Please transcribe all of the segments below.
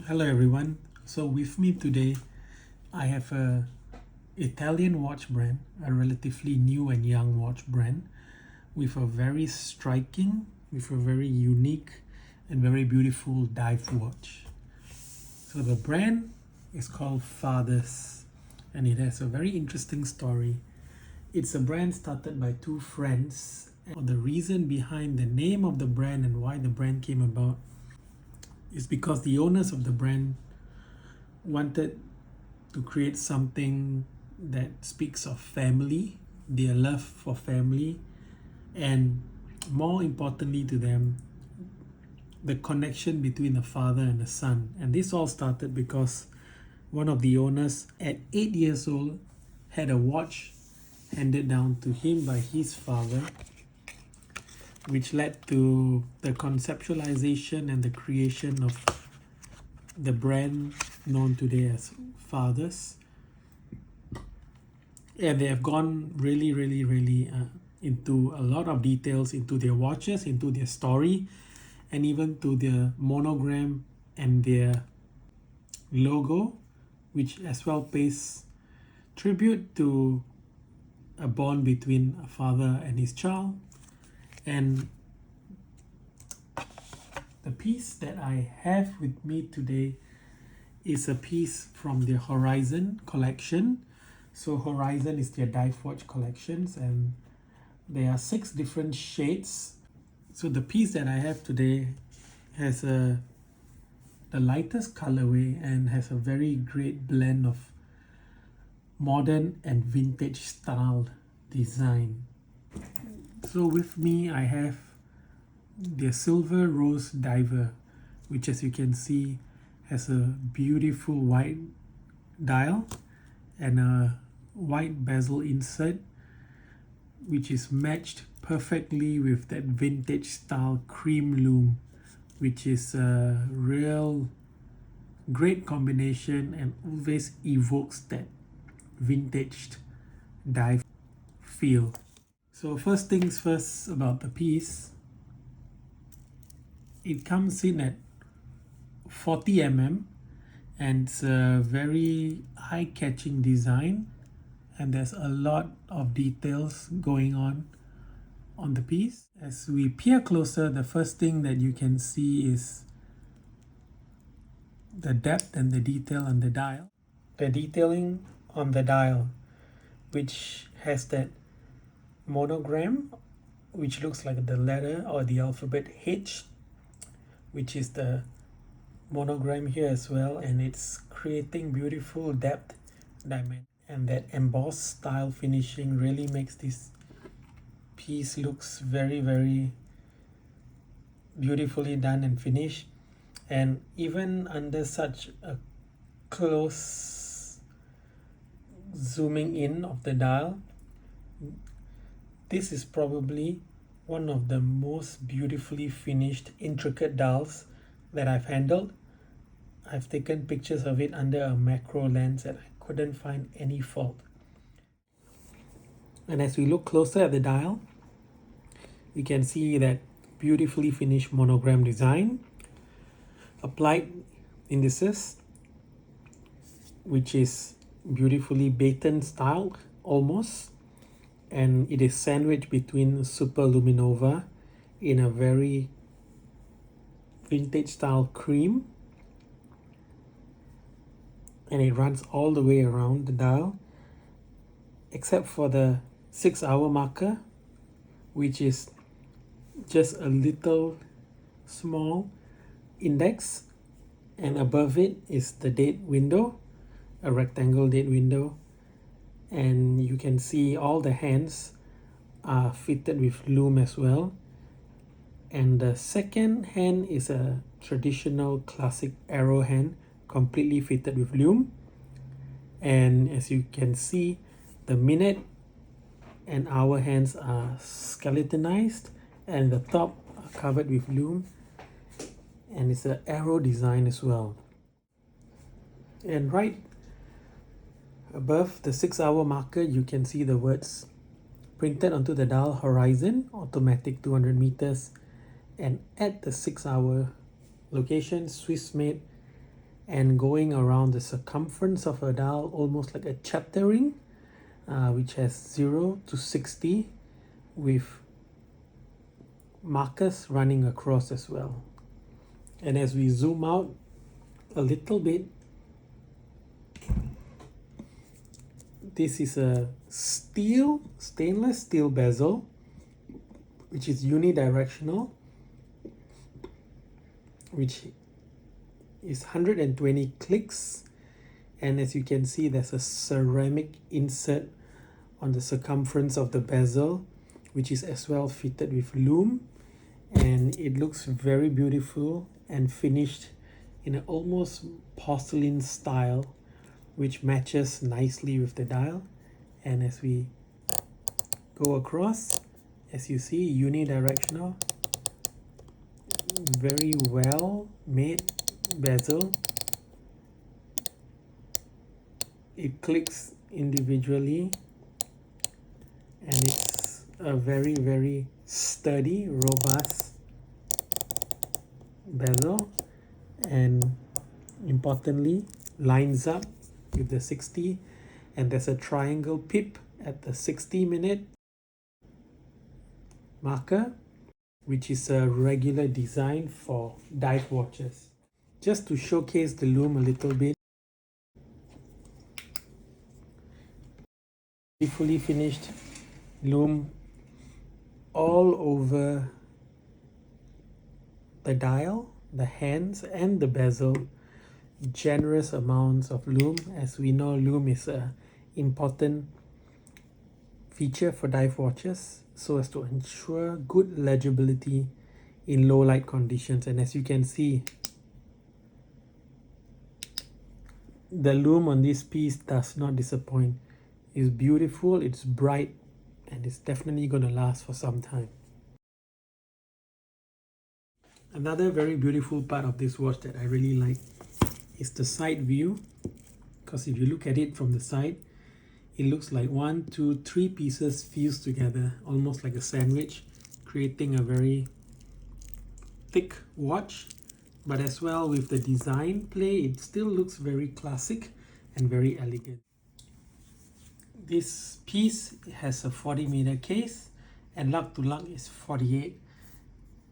Hello everyone. So with me today, I have a Italian watch brand, a relatively new and young watch brand with a very striking, with a very unique and very beautiful dive watch. So the brand is called Fathers and it has a very interesting story. It's a brand started by two friends. And the reason behind the name of the brand and why the brand came about is because the owners of the brand wanted to create something that speaks of family, their love for family, and more importantly to them, the connection between a father and a son. And this all started because one of the owners at 8 years old had a watch handed down to him by his father, which led to the conceptualization and the creation of the brand known today as Fathers. And they have gone really into a lot of details into their watches, into their story, and even to their monogram and their logo, which as well pays tribute to a bond between a father and his child. And the piece that I have with me today is a piece from the Horizon collection. So Horizon is their dive watch collections, and there are 6 different shades. So the piece that I have today has the lightest colorway and has a very great blend of modern and vintage style design. So with me I have the Silver Rose Diver, which as you can see has a beautiful white dial and a white bezel insert, which is matched perfectly with that vintage style cream lume, which is a real great combination and always evokes that vintage dive feel. So first things first about the piece, it comes in at 40 mm and it's a very eye-catching design, and there's a lot of details going on the piece. As we peer closer, the first thing that you can see is the depth and the detail on the dial. The detailing on the dial, which has that monogram, which looks like the letter or the alphabet H, which is the monogram here as well, and it's creating beautiful depth, dimension, and that embossed style finishing really makes this piece looks very beautifully done and finished. And even under such a close zooming in of the dial, this is probably one of the most beautifully finished intricate dials that I've handled. I've taken pictures of it under a macro lens and I couldn't find any fault. And as we look closer at the dial, you can see that beautifully finished monogram design, applied indices, which is beautifully baton style almost, and it is sandwiched between Super Luminova in a very vintage style cream, and it runs all the way around the dial except for the 6-hour marker, which is just a little small index, and above it is the date window, a rectangle date window, and you can see all the hands are fitted with lume as well. And the second hand is a traditional classic arrow hand, completely fitted with lume. And as you can see, the minute and hour hands are skeletonized and the top are covered with lume, and it's an arrow design as well. And right above the 6-hour marker, you can see the words printed onto the dial: Horizon, automatic 200 meters. And at the 6-hour location, Swiss made and going around the circumference of a dial, almost like a chapter ring, which has 0 to 60 with markers running across as well. And as we zoom out a little bit, this is a stainless steel bezel, which is unidirectional, which is 120 clicks. And as you can see, there's a ceramic insert on the circumference of the bezel, which is as well fitted with lume, and it looks very beautiful and finished in an almost porcelain style, which matches nicely with the dial. And as we go across, as you see, unidirectional, very well made bezel. It clicks individually, and it's a very sturdy, robust bezel, and importantly lines up with the 60, and there's a triangle pip at the 60-minute marker, which is a regular design for dive watches. Just to showcase the lume a little bit, fully finished lume all over the dial, the hands and the bezel. Generous amounts of lume. As we know, lume is an important feature for dive watches, so as to ensure good legibility in low light conditions. And as you can see, the lume on this piece does not disappoint. It's beautiful, it's bright, and it's definitely going to last for some time. Another very beautiful part of this watch that I really like is the side view, because if you look at it from the side, it looks like 1, 2, 3 pieces fused together, almost like a sandwich, creating a very thick watch. But as well, with the design play, it still looks very classic and very elegant. This piece has a 40-meter case, and lug to lug is 48.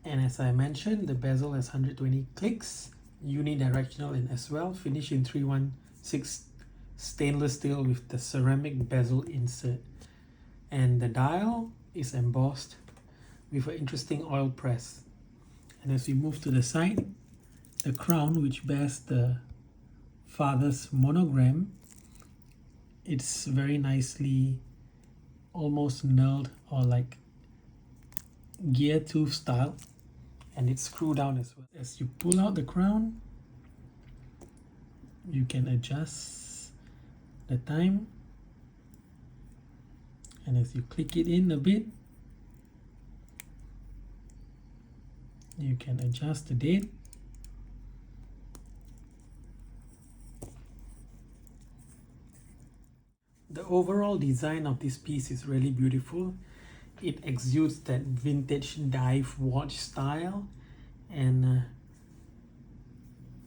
And as I mentioned, the bezel has 120 clicks, unidirectional, and as well finished in 316 stainless steel with the ceramic bezel insert. And the dial is embossed with an interesting oil press. And as we move to the side, the crown, which bears the father's monogram, it's very nicely almost knurled, or like gear tooth style, and it's screwed down as well. As you pull out the crown, you can adjust the time, and as you click it in a bit, you can adjust the date. The overall design of this piece is really beautiful. It exudes that vintage dive watch style, and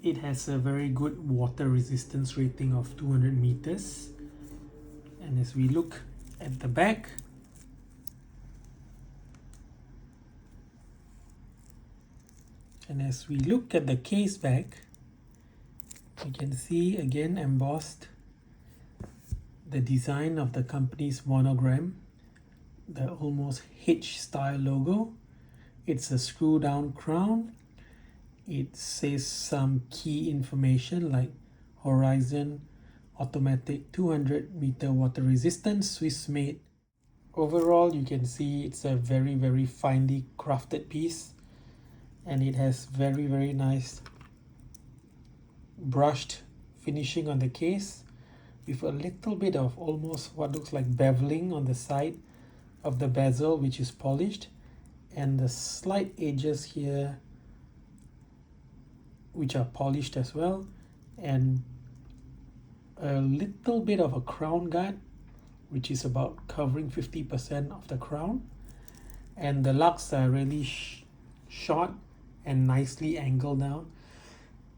it has a very good water resistance rating of 200 meters. And as we look at the back, and as we look at the case back, you can see again embossed the design of the company's monogram, the almost H style logo. It's a screw down crown. It says some key information like Horizon automatic 200-meter water resistance, Swiss made. Overall, you can see it's a very finely crafted piece, and it has very nice brushed finishing on the case, with a little bit of almost what looks like beveling on the side of the bezel, which is polished, and the slight edges here which are polished as well, and a little bit of a crown guard, which is about covering 50% of the crown, and the lugs are really short and nicely angled down.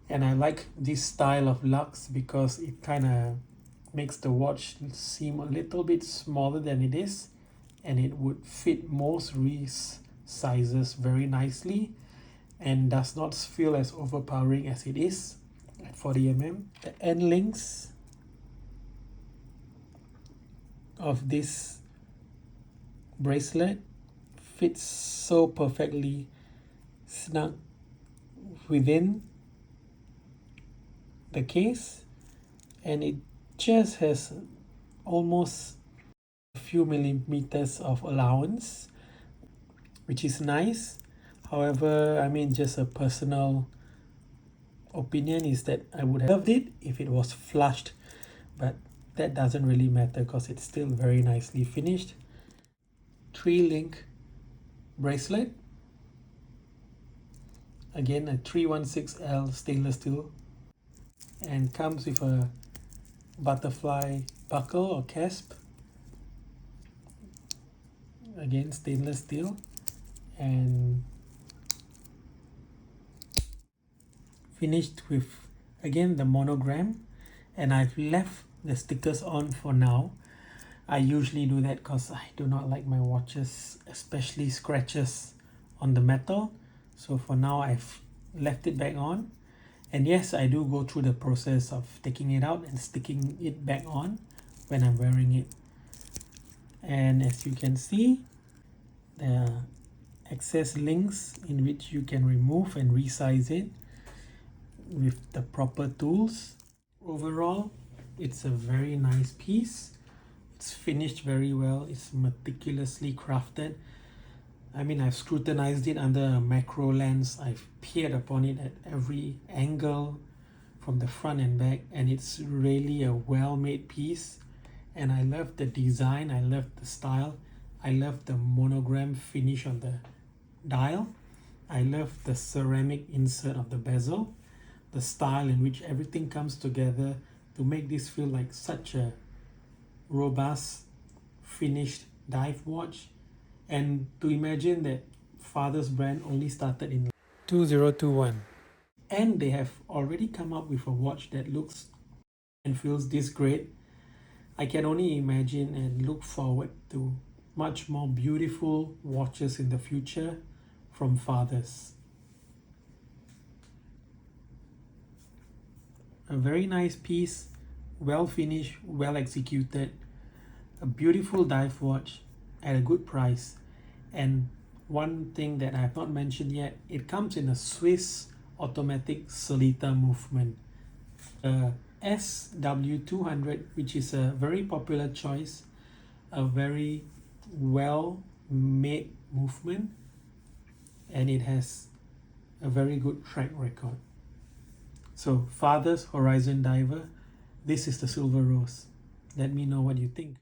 And I like this style of lugs because it kind of makes the watch seem a little bit smaller than it is, and it would fit most wrist sizes very nicely and does not feel as overpowering as it is at 40 mm. The end links of this bracelet fits so perfectly snug within the case, and it just has almost a few millimeters of allowance, which is nice. However, I mean, just a personal opinion is that I would have loved it if it was flushed, but that doesn't really matter because it's still very nicely finished. 3-link bracelet, again a 316L stainless steel, and comes with a butterfly buckle or clasp, again stainless steel, and finished with again the monogram. And I've left the stickers on for now. I usually do that because I do not like my watches, especially scratches on the metal. So for now I've left it back on. And yes, I do go through the process of taking it out and sticking it back on when I'm wearing it. And as you can see, there are excess links in which you can remove and resize it with the proper tools. Overall, it's a very nice piece. It's finished very well. It's meticulously crafted. I mean, I've scrutinized it under a macro lens. I've peered upon it at every angle from the front and back, and it's really a well-made piece. And I love the design, I love the style, I love the monogram finish on the dial, I love the ceramic insert of the bezel, the style in which everything comes together to make this feel like such a robust, finished dive watch. And to imagine that father's brand only started in 2021, and they have already come up with a watch that looks and feels this great. I can only imagine and look forward to much more beautiful watches in the future from fathers. A very nice piece, well finished, well executed, a beautiful dive watch at a good price. And one thing that I have not mentioned yet, it comes in a Swiss automatic Solita movement. SW200, which is a very popular choice, a very well made movement, and it has a very good track record. So Father's Horizon Diver, this is the Silver Rose. Let me know what you think.